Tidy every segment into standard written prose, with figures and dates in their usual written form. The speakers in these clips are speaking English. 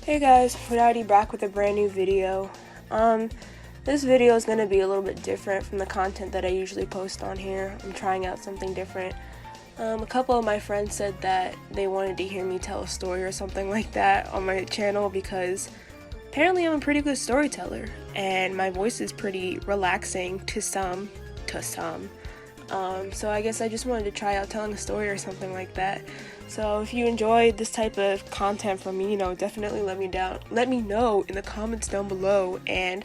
Hey guys, we're already back with a brand new video. This video is going to be a little bit different from the content that I usually post on here. I'm trying out something different. A couple of my friends said that they wanted to hear me tell a story or something like that on my channel because apparently I'm a pretty good storyteller and my voice is pretty relaxing to some. So I guess I just wanted to try out telling a story or something like that. So if you enjoyed this type of content from me, definitely let me know in the comments down below, and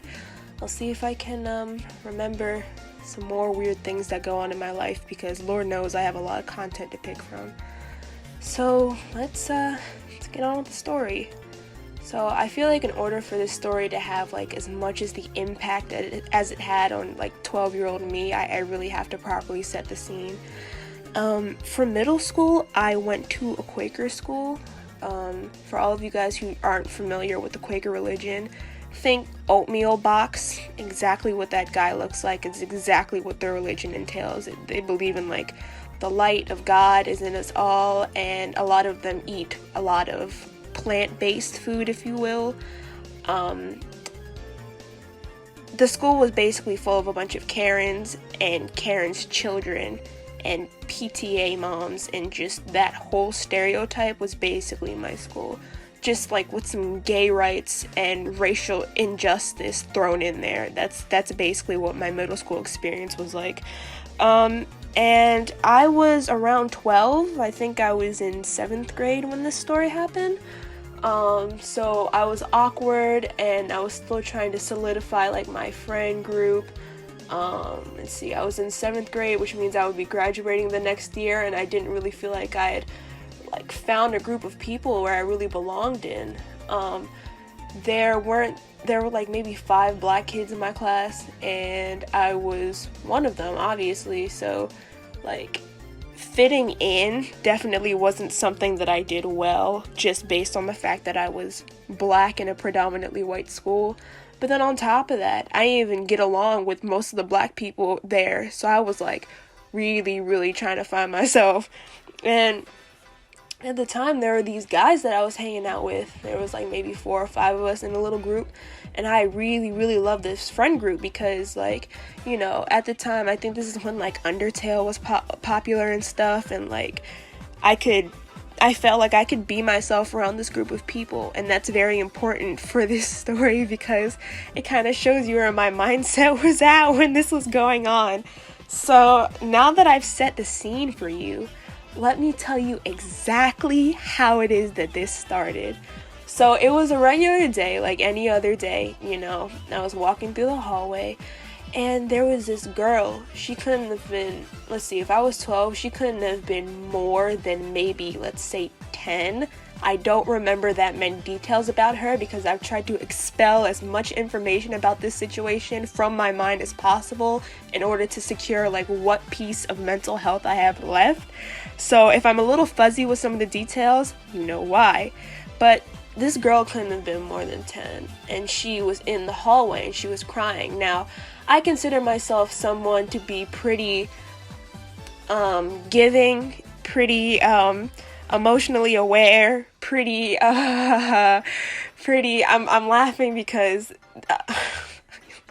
I'll see if I can remember some more weird things that go on in my life, because Lord knows I have a lot of content to pick from. So let's get on with the story. So I feel like in order for this story to have like as much as the impact as it had on like 12-year-old me, I really have to properly set the scene. For middle school, I went to a Quaker school. For all of you guys who aren't familiar with the Quaker religion, think oatmeal box. Exactly what that guy looks like is exactly what their religion entails. They believe in like the light of God is in us all, and a lot of them eat a lot of plant-based food, if you will. The school was basically full of a bunch of Karens and Karens' children and PTA moms, and just that whole stereotype was basically my school, just like with some gay rights and racial injustice thrown in there. That's basically what my middle school experience was like. And I was around 12. I think I was in 7th grade when this story happened. So I was awkward and I was still trying to solidify like my friend group. Let's see, I was in 7th grade, which means I would be graduating the next year, and I didn't really feel like I had like found a group of people where I really belonged in. There were like maybe 5 black kids in my class, and I was one of them, obviously. So like fitting in definitely wasn't something that I did well, just based on the fact that I was black in a predominantly white school. But then on top of that, I didn't even get along with most of the black people there, so I was like really trying to find myself. And at the time, there were these guys that I was hanging out with. There was like maybe 4 or 5 of us in a little group, and I really loved this friend group because, like, at the time, I think this is when like Undertale was popular and stuff, and like I felt like I could be myself around this group of people, and that's very important for this story because it kind of shows you where my mindset was at when this was going on. So now that I've set the scene for you, let me tell you exactly how it is that this started. So it was a regular day, like any other day, I was walking through the hallway, and there was this girl. She couldn't have been, let's see, if I was 12, she couldn't have been more than maybe, let's say, 10. I don't remember that many details about her because I've tried to expel as much information about this situation from my mind as possible in order to secure like what piece of mental health I have left. So if I'm a little fuzzy with some of the details, you know why. But this girl couldn't have been more than 10, and she was in the hallway and she was crying. Now, I consider myself someone to be pretty giving, pretty emotionally aware, pretty I'm laughing because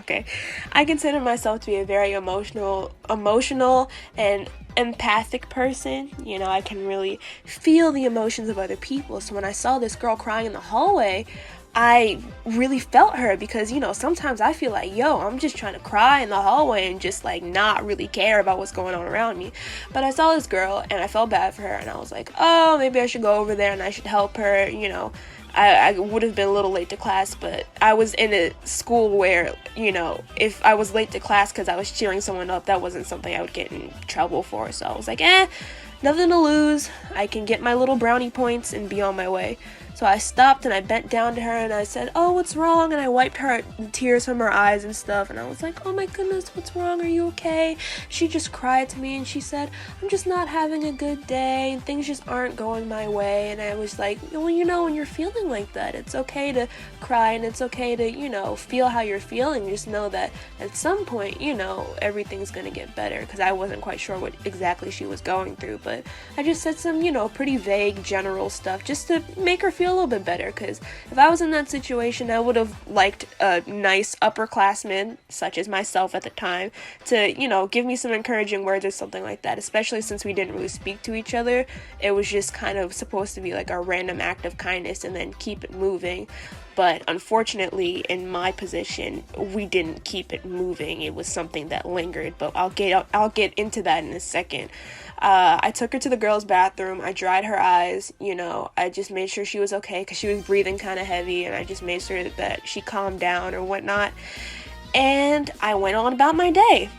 okay. I consider myself to be a very emotional and empathic person. I can really feel the emotions of other people. So when I saw this girl crying in the hallway, I really felt her because, sometimes I feel like, I'm just trying to cry in the hallway and just like not really care about what's going on around me. But I saw this girl and I felt bad for her, and I was like, oh, maybe I should go over there and I should help her. I would have been a little late to class, but I was in a school where, if I was late to class because I was cheering someone up, that wasn't something I would get in trouble for. So I was like, nothing to lose. I can get my little brownie points and be on my way. So I stopped and I bent down to her and I said, oh, what's wrong? And I wiped her tears from her eyes and stuff. And I was like, oh my goodness, what's wrong? Are you okay? She just cried to me and she said, I'm just not having a good day. Things just aren't going my way. And I was like, well, when you're feeling like that, it's okay to cry and it's okay to, feel how you're feeling. Just know that at some point, everything's going to get better. Because I wasn't quite sure what exactly she was going through. But I just said some, pretty vague general stuff just to make her feel feel a little bit better, because if I was in that situation, I would have liked a nice upperclassman, such as myself at the time, to, you know, give me some encouraging words or something like that, especially since we didn't really speak to each other. It was just kind of supposed to be like a random act of kindness and then keep it moving. But unfortunately, in my position, we didn't keep it moving. It was something that lingered, but I'll get into that in a second. I took her to the girls' bathroom. I dried her eyes. You know, I just made sure she was okay because she was breathing kind of heavy, and I just made sure that she calmed down or whatnot. And I went on about my day.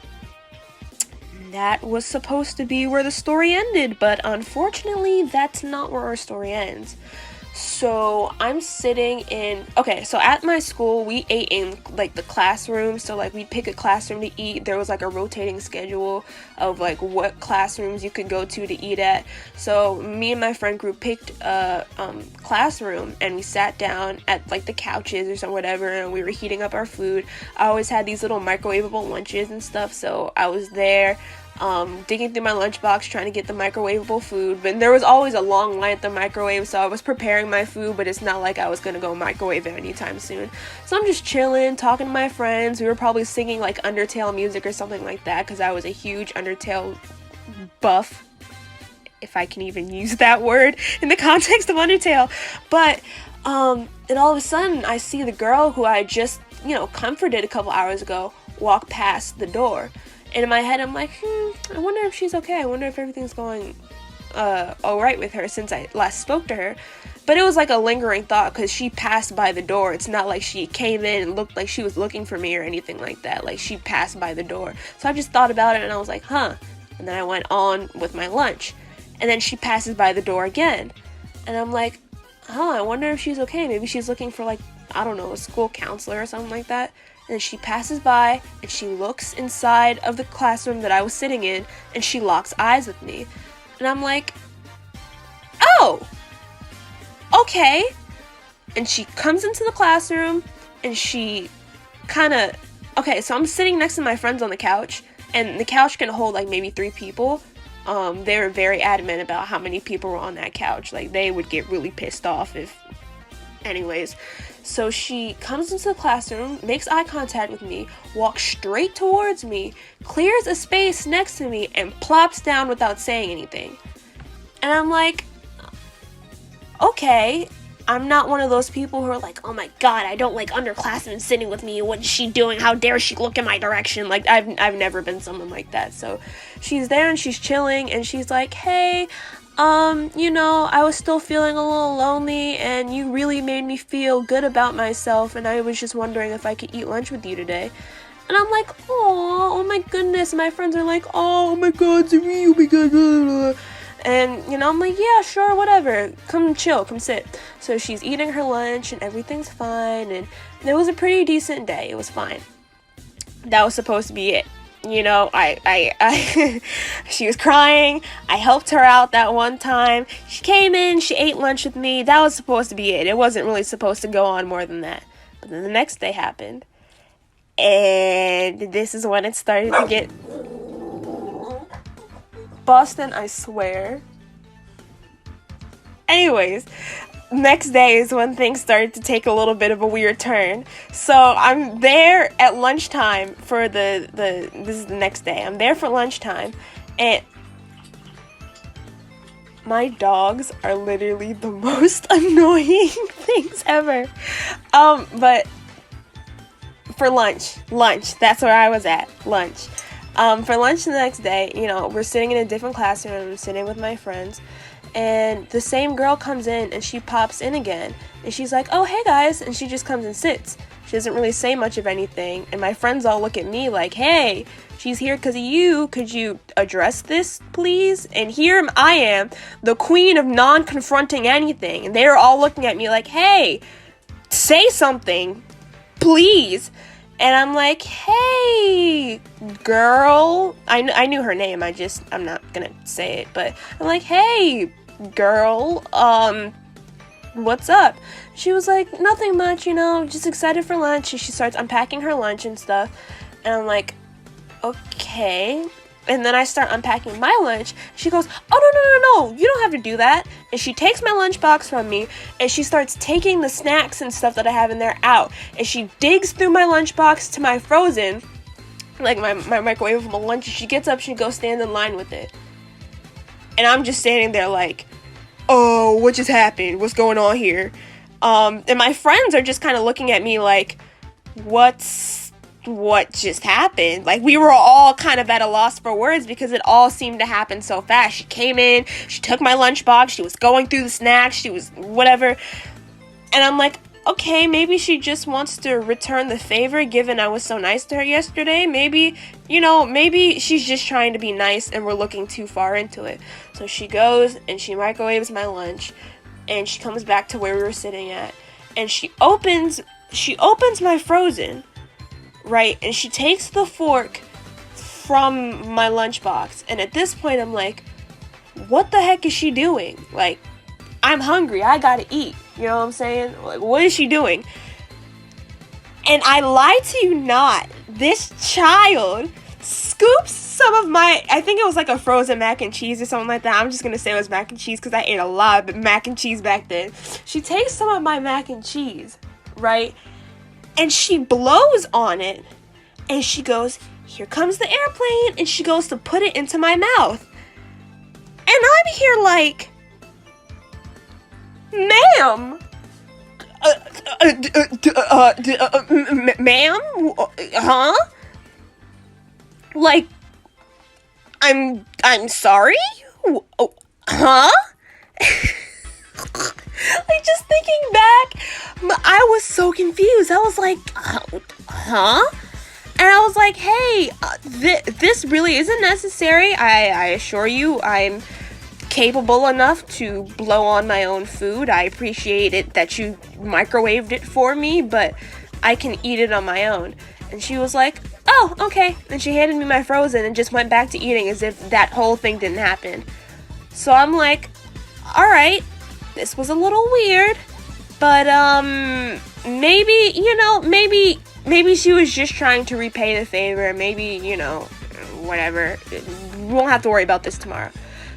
That was supposed to be where the story ended, but unfortunately, that's not where our story ends. So I'm sitting in, okay, so at my school, we ate in like the classroom. So like we'd pick a classroom to eat. There was like a rotating schedule of like what classrooms you could go to eat at. So me and my friend group picked a classroom, and we sat down at like the couches or some whatever, and we were heating up our food. I always had these little microwavable lunches and stuff, so I was there digging through my lunchbox trying to get the microwavable food, but there was always a long line at the microwave, so I was preparing my food, but it's not like I was gonna go microwave it anytime soon. So I'm just chilling, talking to my friends. We were probably singing like Undertale music or something like that, because I was a huge Undertale buff, if I can even use that word in the context of Undertale. But and all of a sudden I see the girl who I just, you know, comforted a couple hours ago walk past the door. And in my head, I'm like, I wonder if she's okay. I wonder if everything's going all right with her since I last spoke to her. But it was like a lingering thought, because she passed by the door. It's not like she came in and looked like she was looking for me or anything like that. Like, she passed by the door. So I just thought about it, and I was like, huh. And then I went on with my lunch. And then she passes by the door again. And I'm like, I wonder if she's okay. Maybe she's looking for, like, I don't know, a school counselor or something like that. And she passes by, and she looks inside of the classroom that I was sitting in, and she locks eyes with me. And I'm like, oh, okay. And she comes into the classroom, and she kind of, okay, so I'm sitting next to my friends on the couch, and the couch can hold like maybe 3 people. They were very adamant about how many people were on that couch. Like, they would get really pissed off if, anyways. So she comes into the classroom, makes eye contact with me, walks straight towards me, clears a space next to me, and plops down without saying anything. And I'm like, okay, I'm not one of those people who are like, oh my god, I don't like underclassmen sitting with me. What is she doing? How dare she look in my direction? Like, I've never been someone like that. So she's there and she's chilling, and she's like, hey, you know, I was still feeling a little lonely, and you really made me feel good about myself, and I was just wondering if I could eat lunch with you today. And I'm like, oh my goodness. My friends are like, oh my god, zuri, oh my god, blah, blah. And, you know, I'm like, yeah, sure, whatever. Come chill, come sit. So she's eating her lunch, and everything's fine, and it was a pretty decent day. It was fine. That was supposed to be it. You know, I she was crying. I helped her out that one time. She came in, she ate lunch with me. That was supposed to be it. It wasn't really supposed to go on more than that. But then the next day happened. And this is when it started to get... Boston, I swear. Anyways, next day is when things started to take a little bit of a weird turn. So I'm there at lunchtime for this is the next day. I'm there for lunchtime, and my dogs are literally the most annoying things ever. But for lunch, that's where I was at, lunch. For lunch the next day, you know, we're sitting in a different classroom. I'm sitting with my friends. And the same girl comes in, and she pops in again, and she's like, oh, hey guys, and she just comes and sits. She doesn't really say much of anything, and my friends all look at me like, hey, she's here because of you, could you address this, please? And here I am, the queen of non-confronting anything, and they're all looking at me like, hey, say something, please. And I'm like, hey, girl. I knew her name. I'm not gonna say it. But I'm like, hey, girl. What's up? She was like, nothing much, you know, just excited for lunch. And she starts unpacking her lunch and stuff. And I'm like, okay. And then I start unpacking my lunch. She goes, oh, no, you don't have to do that. And she takes my lunchbox from me, and she starts taking the snacks and stuff that I have in there out. And she digs through my lunchbox to my frozen, like my microwavable lunch. And she gets up, she goes stand in line with it. And I'm just standing there like, oh, what just happened? What's going on here? And my friends are just kind of looking at me like, what just happened? Like, we were all kind of at a loss for words because it all seemed to happen so fast. She came in, she took my lunchbox, she was going through the snacks, she was whatever. And I'm like, okay, maybe she just wants to return the favor given I was so nice to her yesterday. Maybe she's just trying to be nice and we're looking too far into it. So she goes and she microwaves my lunch and she comes back to where we were sitting at and she opens my frozen, right? And she takes the fork from my lunchbox. And at this point I'm like, what the heck is she doing? Like, I'm hungry, I gotta eat. You know what I'm saying? Like, what is she doing? And I lie to you not, this child scoops some of my, I think it was like a frozen mac and cheese or something like that. I'm just gonna say it was mac and cheese because I ate a lot of mac and cheese back then. She takes some of my mac and cheese, right? And she blows on it. And she goes, here comes the airplane. And she goes to put it into my mouth. And I'm here like, ma'am, ma'am, huh? Like, I'm sorry? Huh? Like, just thinking back, I was so confused. I was like, huh? And I was like, hey, this really isn't necessary. I assure you, I'm capable enough to blow on my own food. I appreciate it that you microwaved it for me, but I can eat it on my own. And she was like, oh, okay. And she handed me my frozen and just went back to eating as if that whole thing didn't happen. So I'm like, all right, this was a little weird, but maybe she was just trying to repay the favor. Maybe, whatever. We won't have to worry about this tomorrow.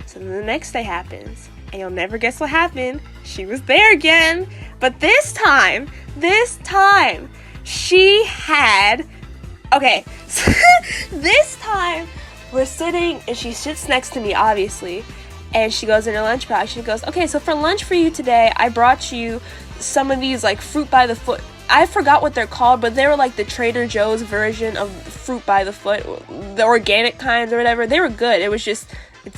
So the next day happens, and you'll never guess what happened. She was there again, but this time, she had, okay, so this time, we're sitting, and she sits next to me, obviously, and she goes in her lunchbox, she goes, okay, so for lunch for you today, I brought you some of these, like, fruit by the foot. I forgot what they're called, but they were like the Trader Joe's version of fruit by the foot, the organic kinds or whatever. They were good. It was just,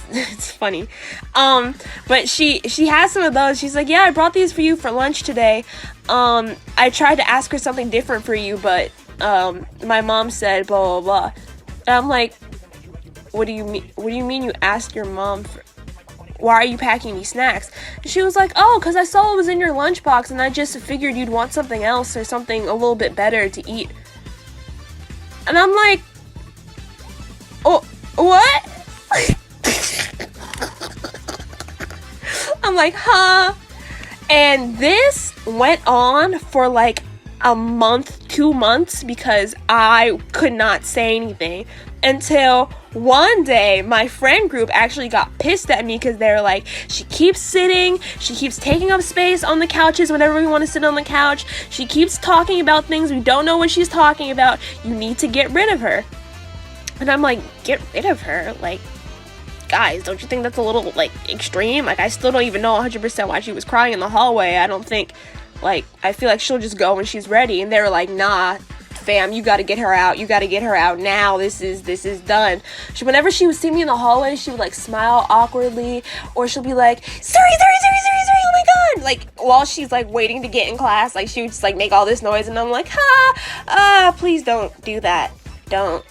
it's funny. But she has some of those. She's like, yeah, I brought these for you for lunch today. I tried to ask her something different for you, but my mom said blah, blah, blah. And I'm like, what do you mean you asked your mom for, why are you packing me snacks? And she was like, oh, because I saw it was in your lunchbox and I just figured you'd want something else or something a little bit better to eat. And I'm like, oh, what? I'm like, huh? And this went on for like a month, 2 months, because I could not say anything until one day my friend group actually got pissed at me because they're like, she keeps sitting, she keeps taking up space on the couches whenever we want to sit on the couch, she keeps talking about things we don't know what she's talking about, you need to get rid of her. And I'm like, get rid of her? Like, guys, don't you think that's a little, like, extreme? Like, I still don't even know 100% why she was crying in the hallway. I don't think, like, I feel like she'll just go when she's ready. And they were like, nah, fam, you gotta get her out. You gotta get her out now. This is done. Whenever she would see me in the hallway, she would, like, smile awkwardly. Or she'll be like, Zuri, oh my god! Like, while she's, like, waiting to get in class, like, she would just, like, make all this noise. And I'm like, please don't do that. Don't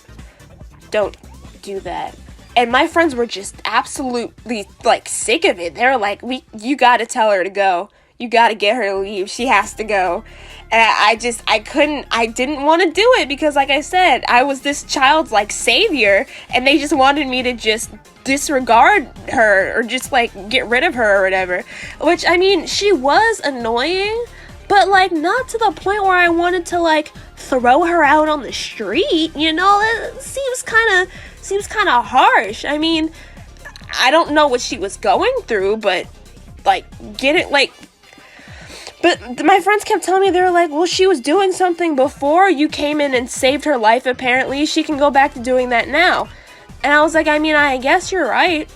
do that. And my friends were just absolutely, like, sick of it. They were like, you gotta tell her to go. You gotta get her to leave. She has to go. And I didn't want to do it because, like I said, I was this child's, like, savior. And they just wanted me to just disregard her or just, like, get rid of her or whatever. Which, I mean, she was annoying, but, like, not to the point where I wanted to, like, throw her out on the street, you know? It seems kind seems kind of harsh. I mean, I don't know what she was going through, but like, get it, like, but my friends kept telling me, they were like, well, she was doing something before you came in and saved her life, apparently. She can go back to doing that now. And I was like, I mean, I guess you're right.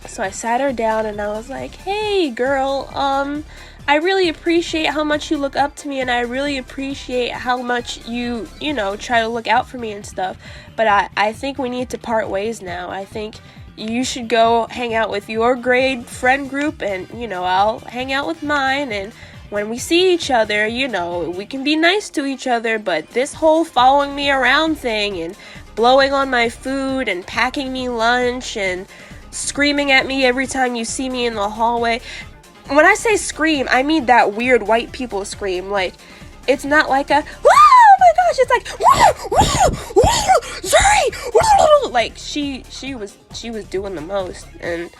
So I sat her down and I was like, hey, girl, I really appreciate how much you look up to me, and I really appreciate how much you try to look out for me and stuff. But I think we need to part ways now. I think you should go hang out with your grade friend group, and, I'll hang out with mine, and when we see each other, we can be nice to each other, but this whole following me around thing and blowing on my food and packing me lunch and screaming at me every time you see me in the hallway. When I say scream, I mean that weird white people scream. Like, it's not like a, oh my gosh, it's like, zuri, like she was doing the most, and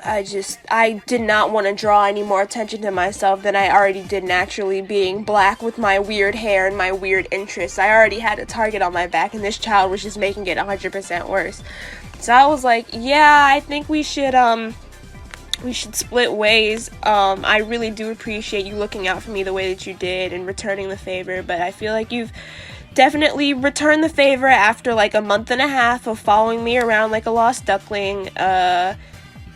I did not want to draw any more attention to myself than I already did naturally, being black with my weird hair and my weird interests. I already had a target on my back, and this child was just making it 100% worse. So I was like, yeah, I think we should split ways. I really do appreciate you looking out for me the way that you did and returning the favor, but I feel like you've definitely returned the favor after like a month and a half of following me around like a lost duckling,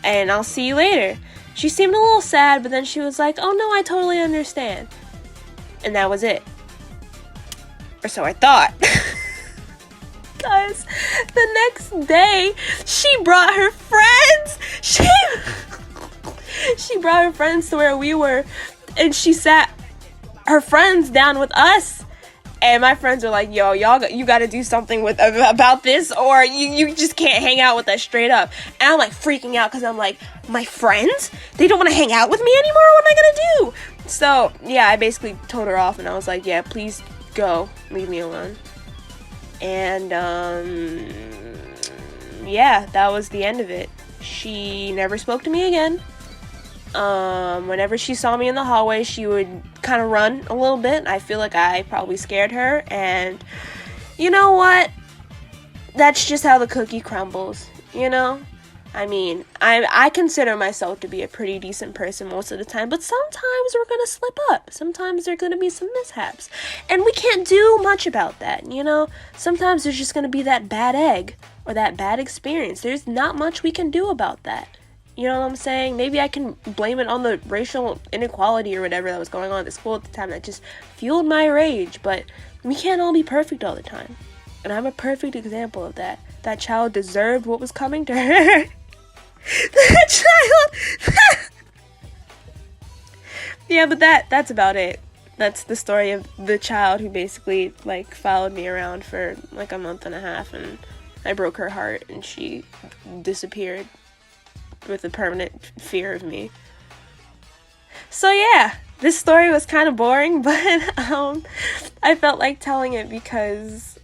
and I'll see you later. She seemed a little sad, but then she was like, oh no, I totally understand. And that was it. Or so I thought. Guys, the next day, she brought her friends. She brought her friends to where we were, and she sat her friends down with us. And my friends are like, yo, you got to do something about this, or you just can't hang out with us straight up. And I'm like freaking out because I'm like, my friends? They don't want to hang out with me anymore? What am I going to do? So, yeah, I basically told her off, and I was like, yeah, please go. Leave me alone. And, yeah, that was the end of it. She never spoke to me again. Whenever she saw me in the hallway, she would kind of run a little bit. I feel like I probably scared her, and you know what? That's just how the cookie crumbles, I mean, I consider myself to be a pretty decent person most of the time, but sometimes we're gonna slip up. Sometimes there's gonna be some mishaps, and we can't do much about that, Sometimes there's just gonna be that bad egg or that bad experience. There's not much we can do about that. You know what I'm saying? Maybe I can blame it on the racial inequality or whatever that was going on at the school at the time that just fueled my rage. But we can't all be perfect all the time. And I'm a perfect example of that. That child deserved what was coming to her. That child. Yeah, but that's about it. That's the story of the child who basically, like, followed me around for, like, a month and a half. And I broke her heart, and she disappeared with a permanent fear of me. So yeah, this story was kind of boring, but I felt like telling it because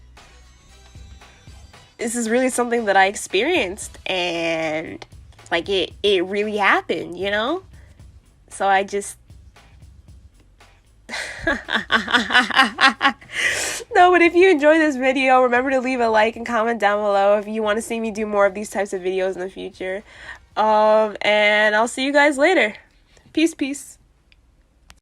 this is really something that I experienced, and like it really happened, So I just No, but if you enjoyed this video, remember to leave a like and comment down below if you want to see me do more of these types of videos in the future. And I'll see you guys later. Peace.